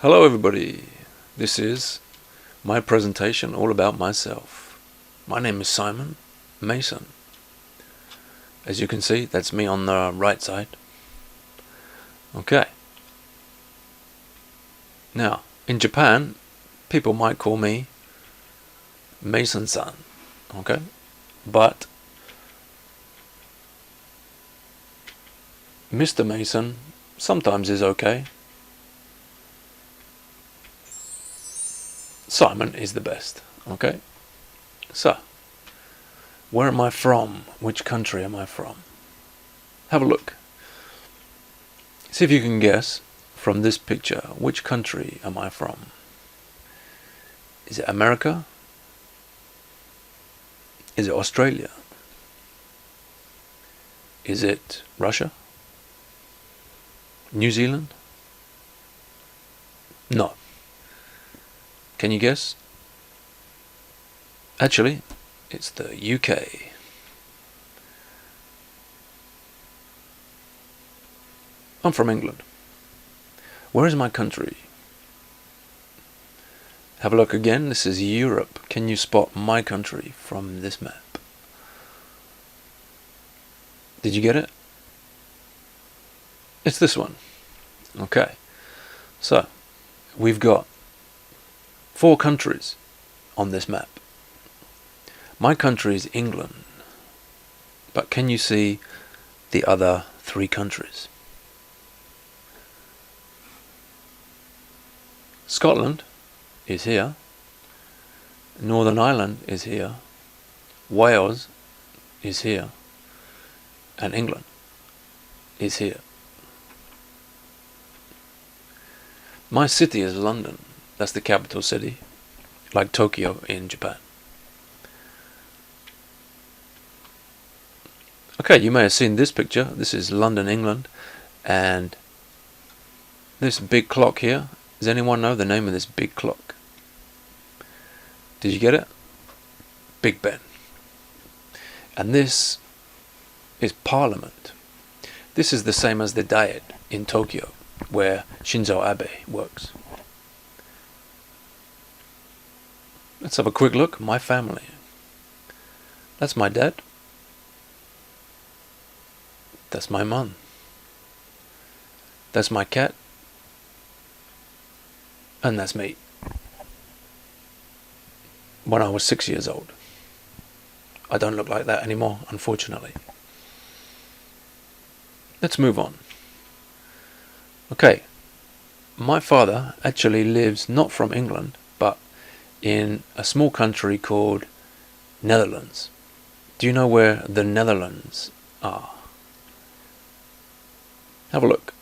Hello everybody, this is my presentation all about myself. My name is Simon Mason. As you can see, that's me on the right side. Okay. Now, in Japan, people might call me Mason-san. Okay? But Mr. Mason sometimes is okay. Simon is the best. Okay? So, where am I from? Which country am I from? Have a look. See if you can guess from this picture, which country am I from? Is it America? Is it Australia? Is it Russia? New Zealand? No. Can you guess? Actually, it's the UK. I'm from England. Where is my country? Have a look again. This is Europe. Can you spot my country from this map? Did you get it? It's this one. Okay. So, we've got 4 countries on this map. My country is England. But can you see the other 3 countries? Scotland is here. Northern Ireland is here. Wales is here. And England is here. My city is London. That's the capital city, like Tokyo in Japan. Okay, you may have seen this picture. This is London, England, and this big clock here. Does anyone know the name of this big clock? Did you get it? Big Ben. And this is Parliament. This is the same as the Diet in Tokyo, where Shinzo Abe works. Let's have a quick look. My family. That's my dad. That's my mum. That's my cat. And that's me. When I was 6 years old. I don't look like that anymore, unfortunately. Let's move on. Okay. My father actually lives not from England, but in a small country called Netherlands. Do you know where the Netherlands are? Have a look.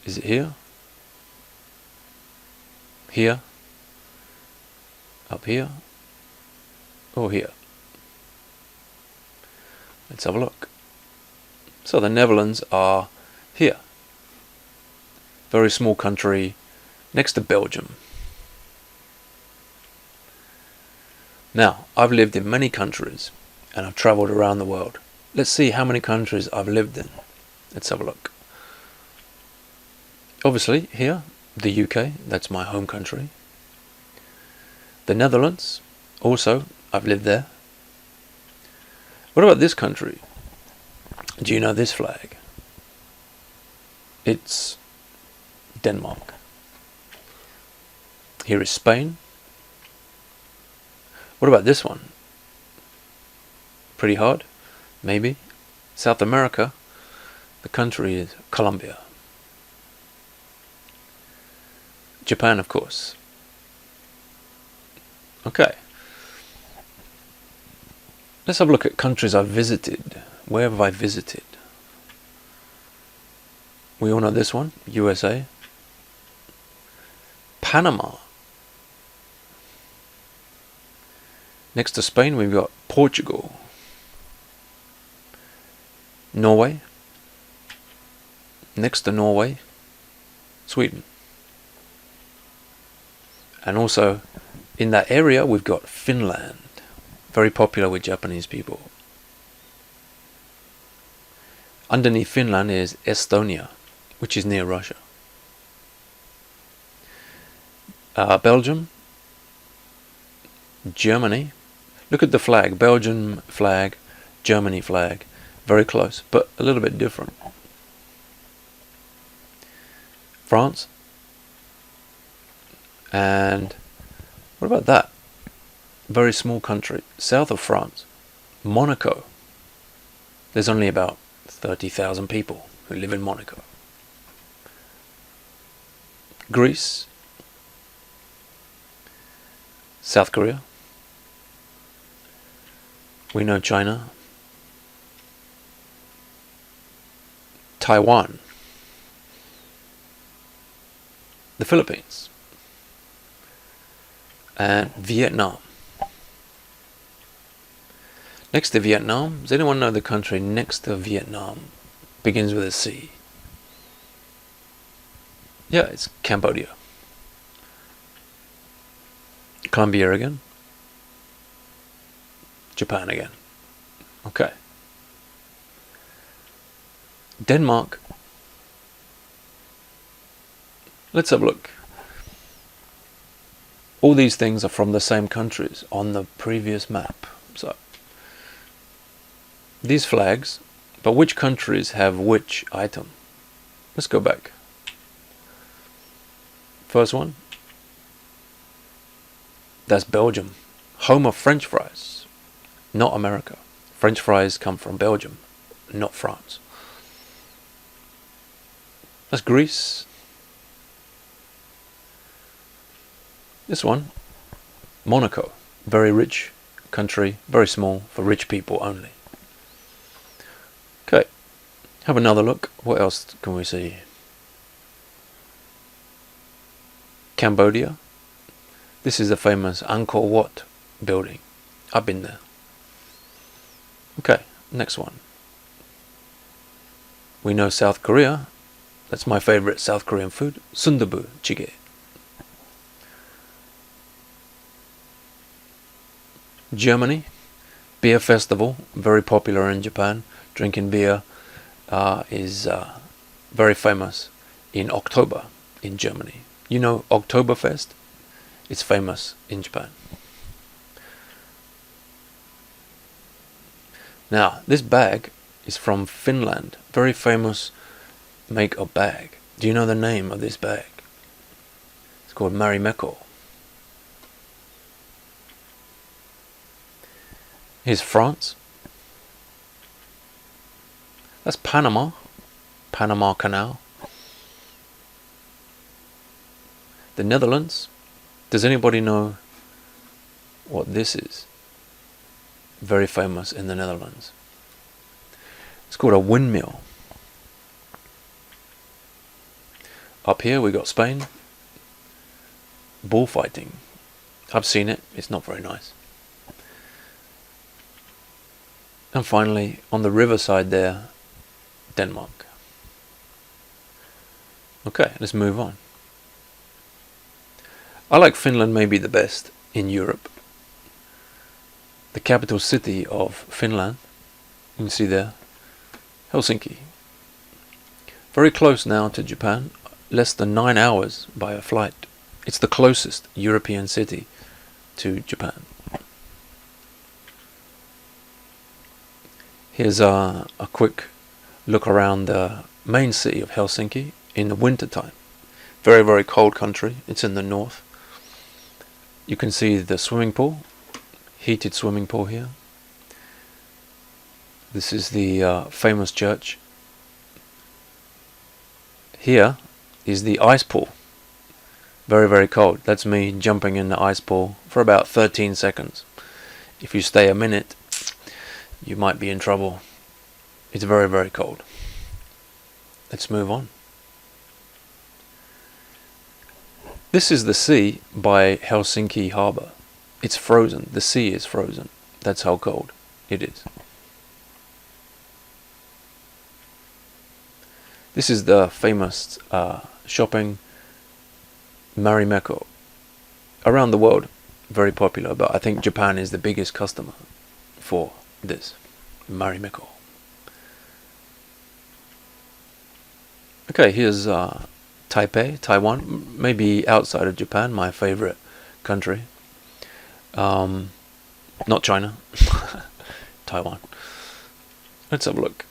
Is it here? Here? Up here? Or here? Let's have a look. So the Netherlands are here. Very small country next to Belgium. Now, I've lived in many countries and I've travelled around the world. Let's see how many countries I've lived in. Let's have a look. Obviously, here, the UK, that's my home country. The Netherlands, also, I've lived there. What about this country? Do you know this flag? It's Denmark. Here is Spain. What about this one? Pretty hard? Maybe. South America, the country is Colombia. Japan, of course. Okay. Let's have a look at countries I've visited. Where have I visited? We all know this one, USA. Panama. Next to Spain, we've got Portugal. Norway. Next to Norway, Sweden. And also, in that area, we've got Finland. Very popular with Japanese people. Underneath Finland is Estonia, which is near Russia. Belgium, Germany. Look at the flag, Belgium flag, Germany flag. Very close, but a little bit different. France. And what about that? Very small country, south of France. Monaco. There's only about 30,000 people who live in Monaco. Greece. South Korea. We know China. Taiwan. The Philippines. And Vietnam. Next to Vietnam, does anyone know the country next to Vietnam? Begins with a C. Yeah, it's Cambodia. Colombia again. Japan again. Okay. Denmark. Let's have a look. All these things are from the same countries on the previous map. So these flags, but which countries have which item? Let's go back. First one. That's Belgium. Home of French fries. Not America. French fries come from Belgium, not France. That's Greece. This one, Monaco. Very rich country, very small, for rich people only. Okay, have another look. What else can we see? Cambodia. This is the famous Angkor Wat building. I've been there. Okay, next one. We know South Korea. That's my favorite South Korean food. Sundubu jjigae. Germany. Beer festival. Very popular in Japan. Drinking beer is very famous in October in Germany. You know Oktoberfest? It's famous in Japan. Now, this bag is from Finland. Very famous make of bag. Do you know the name of this bag? It's called Marimekko. Here's France. That's Panama. Panama Canal. The Netherlands. Does anybody know what this is? Very famous in the Netherlands. It's called a windmill. Up here we got Spain. Bullfighting. I've seen it. It's not very nice. And finally, on the riverside there, Denmark. Okay, let's move on. I like Finland maybe the best in Europe. The capital city of Finland, you can see there, Helsinki. Very close now to Japan, less than 9 hours by a flight. It's the closest European city to Japan. Here's a quick look around the main city of Helsinki in the winter time. Very, very cold country. It's in the north. You can see the swimming pool, heated swimming pool here. This is the famous church. Here is the ice pool. Very, very cold. That's me jumping in the ice pool for about 13 seconds. If you stay a minute, you might be in trouble. It's very, very cold. Let's move on. This is the sea by Helsinki Harbour. It's frozen. The sea is frozen. That's how cold it is. This is the famous shopping Marimekko. Around the world, very popular, but I think Japan is the biggest customer for this Marimekko. Okay, here's Taipei, Taiwan, maybe outside of Japan, my favorite country. Not China, Taiwan. Let's have a look.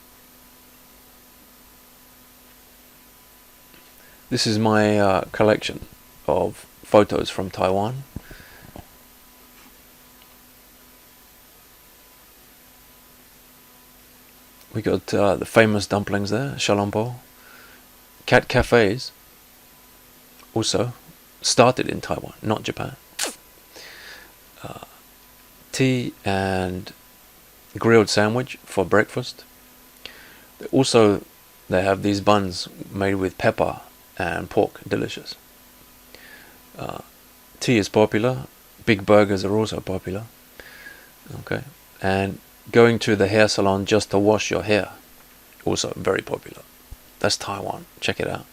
This is my collection of photos from Taiwan. We got the famous dumplings there, Xiaolongbao. Cat cafes also started in Taiwan, not Japan. Tea and grilled sandwich for breakfast. Also, they have these buns made with pepper and pork, delicious. Tea is popular. Big burgers are also popular. Okay, and going to the hair salon just to wash your hair, also very popular. That's Taiwan. Check it out.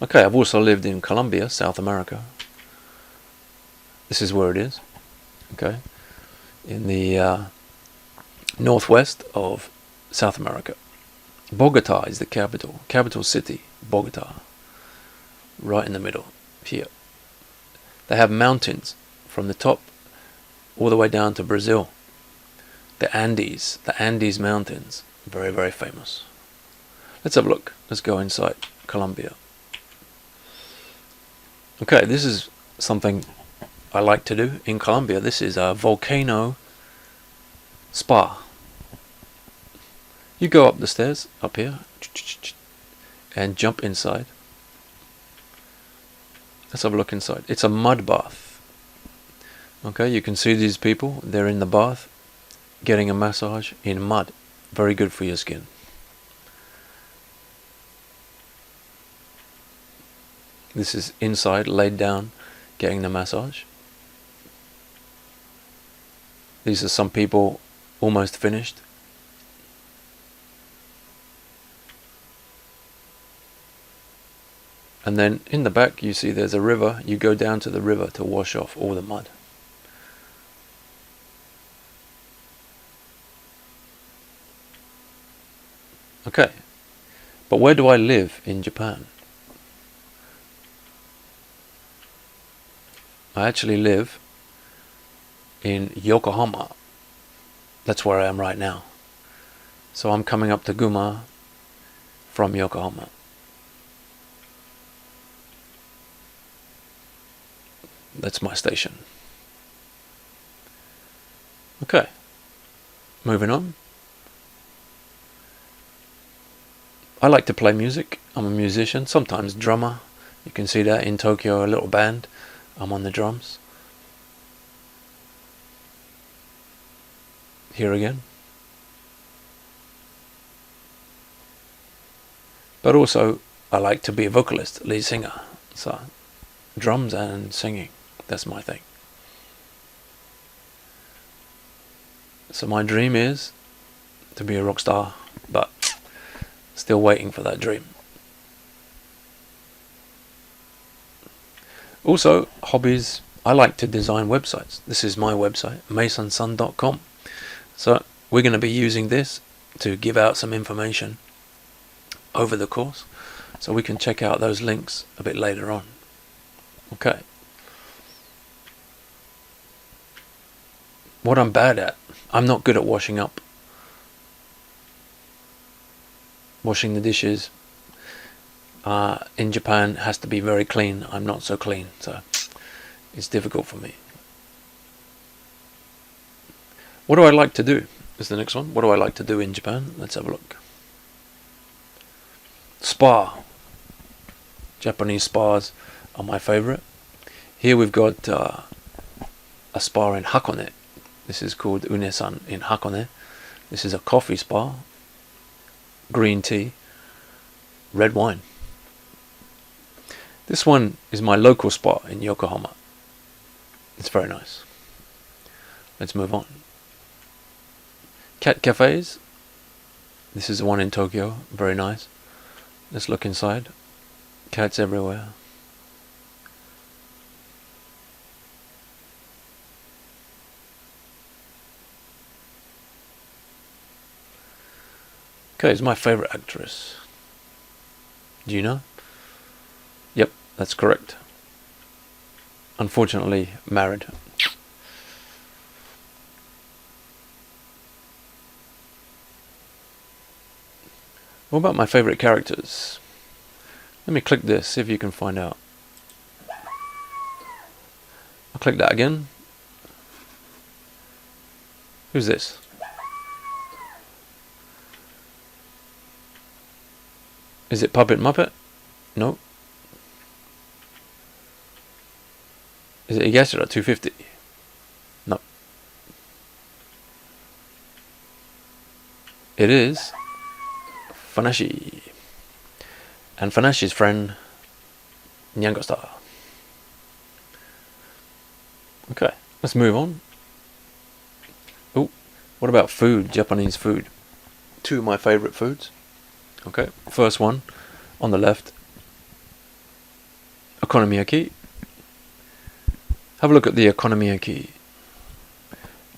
Okay, I've also lived in Colombia, South America. This is where it is. Okay, in the northwest of South America. Bogota is the capital city, Bogota. Right in the middle, here. They have mountains from the top all the way down to Brazil. The Andes Mountains, very, very famous. Let's have a look. Let's go inside Colombia. Okay, this is something I like to do in Colombia. This is a volcano spa. You go up the stairs, up here, and jump inside. Let's have a look inside. It's a mud bath. Okay, you can see these people. They're in the bath, getting a massage in mud. Very good for your skin. This is inside, laid down, getting the massage. These are some people almost finished. And then in the back you see there's a river. You go down to the river to wash off all the mud. Okay, but where do I live in Japan? I actually live in Yokohama. That's where I am right now. So I'm coming up to Gunma from Yokohama. That's my station. Okay, moving on. I like to play music. I'm a musician, sometimes drummer. You can see that in Tokyo, a little band. I'm on the drums. Here again. But also, I like to be a vocalist, lead singer. So, drums and singing, that's my thing. So my dream is to be a rock star, but still waiting for that dream. Also, hobbies. I like to design websites. This is my website, masonsun.com. So we're going to be using this to give out some information over the course, so we can check out those links a bit later on. Okay. What I'm bad at, I'm not good at washing up. Washing the dishes in Japan has to be very clean. I'm not so clean, so it's difficult for me. What do I like to do is the next one. What do I like to do in Japan? Let's have a look. Spa. Japanese spas are my favorite. Here we've got a spa in Hakone. This is called Unesan in Hakone. This is a coffee spa, green tea, red wine. This one is my local spa in Yokohama. It's very nice. Let's move on. Cat cafes. This is the one in Tokyo. Very nice. Let's look inside. Cats everywhere. Okay, it's my favorite actress. Do you know? Yep, that's correct. Unfortunately, married. What about my favorite characters? Let me click this, see if you can find out. I'll click that again. Who's this? Is it Puppet Muppet? No. Is it Yashira 250? No. It is Fanashi. And Fanashi's friend, Nyango-star. Okay, let's move on. Oh, what about food? Japanese food. Two of my favorite foods. Okay, first one on the left, okonomiyaki. Have a look at the okonomiyaki.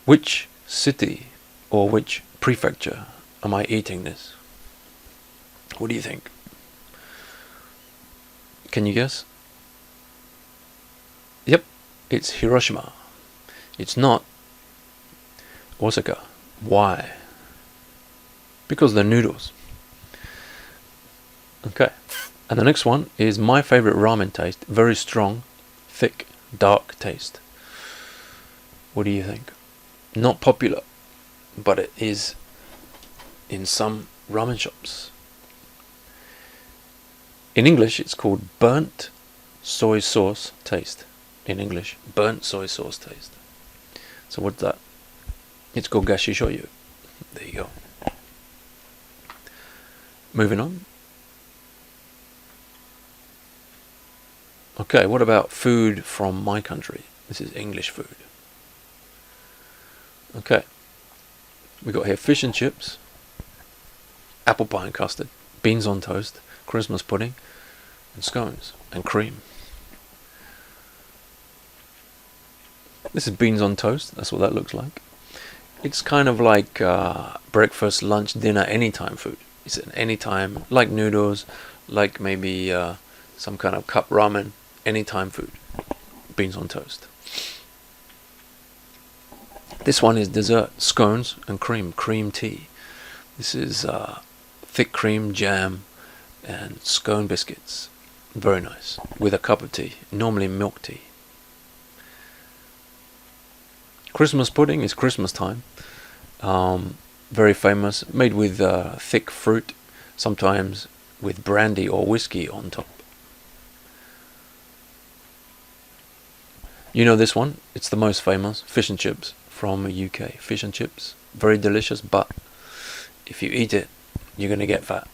Which city or which prefecture am I eating this? What do you think? Can you guess? Yep, it's Hiroshima. It's not Osaka. Why? Because they're noodles. Okay, and the next one is my favorite ramen taste. Very strong, thick, dark taste. What do you think? Not popular, but it is in some ramen shops. In English, it's called burnt soy sauce taste. In English, burnt soy sauce taste. So what's that? It's called gashi shoyu. There you go. Moving on. Okay, what about food from my country? This is English food. Okay. We got here fish and chips, apple pie and custard, beans on toast, Christmas pudding, and scones, and cream. This is beans on toast, that's what that looks like. It's kind of like breakfast, lunch, dinner, anytime food. It's an anytime, like noodles, like maybe some kind of cup ramen, anytime food. Beans on toast. This one is dessert, scones and cream tea. This is thick cream, jam, and scone biscuits. Very nice. With a cup of tea, normally milk tea. Christmas pudding is Christmas time. Very famous, made with thick fruit, sometimes with brandy or whiskey on top. You know this one, it's the most famous, fish and chips from the UK. Fish and chips, very delicious, but if you eat it, you're going to get fat.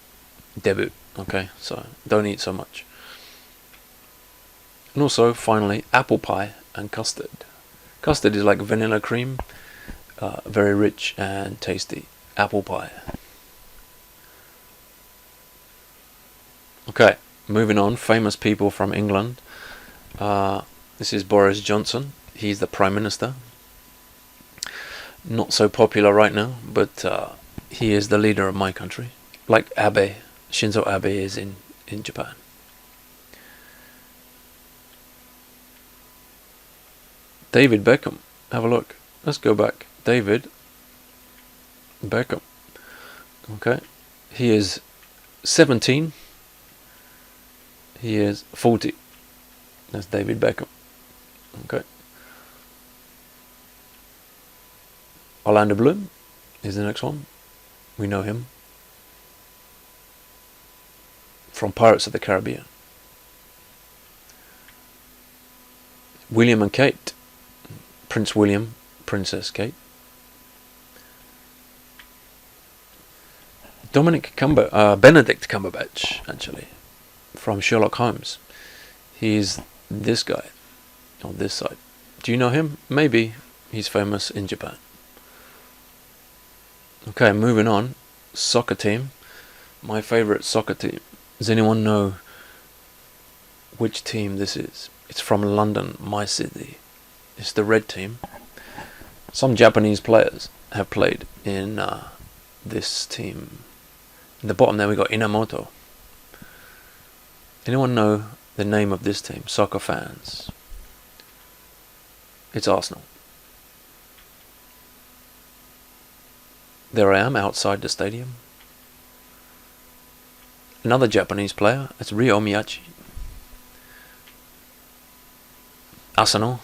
Debut, okay, so don't eat so much. And also, finally, apple pie and custard. Custard is like vanilla cream, very rich and tasty. Apple pie. Okay, moving on, famous people from England. This is Boris Johnson. He's the Prime Minister. Not so popular right now, but he is the leader of my country. Like Abe, Shinzo Abe is in Japan. David Beckham. Have a look. Let's go back. David Beckham. Okay. He is 17. He is 40. That's David Beckham. Okay. Orlando Bloom is the next one. We know him from Pirates of the Caribbean. William and Kate. Prince William, Princess Kate. Benedict Cumberbatch, actually, from Sherlock Holmes. He's this guy, on this side. Do you know him? Maybe. He's famous in Japan. Okay, moving on. Soccer team. My favorite soccer team. Does anyone know which team this is? It's from London, my city. It's the red team. Some Japanese players have played in this team. In the bottom there we got Inamoto. Anyone know the name of this team? Soccer fans. It's Arsenal. There I am outside the stadium. Another Japanese player. It's Ryo Miyachi. Arsenal.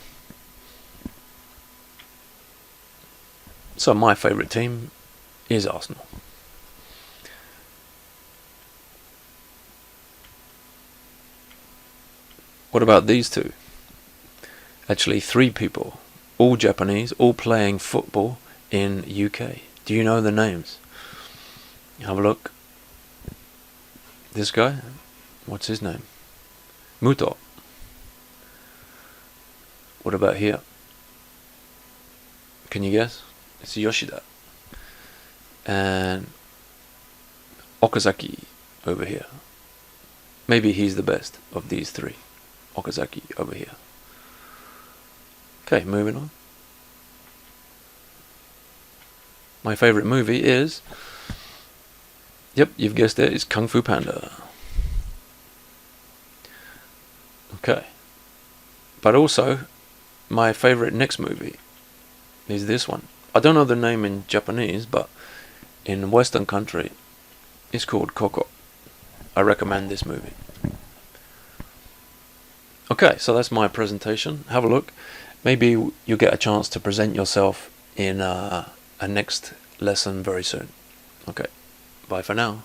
So my favourite team is Arsenal. What about these two? Actually, 3 people, all Japanese, all playing football in UK. Do you know the names? Have a look. This guy, what's his name? Muto. What about here? Can you guess? It's Yoshida. And Okazaki over here. Maybe he's the best of these 3. Okazaki over here. Okay, moving on. My favourite movie is... Yep, you've guessed it, it's Kung Fu Panda. Okay. But also, my favourite next movie is this one. I don't know the name in Japanese, but in Western country, it's called Coco. I recommend this movie. Okay, so that's my presentation. Have a look. Maybe you'll get a chance to present yourself in a next lesson very soon. Okay, bye for now.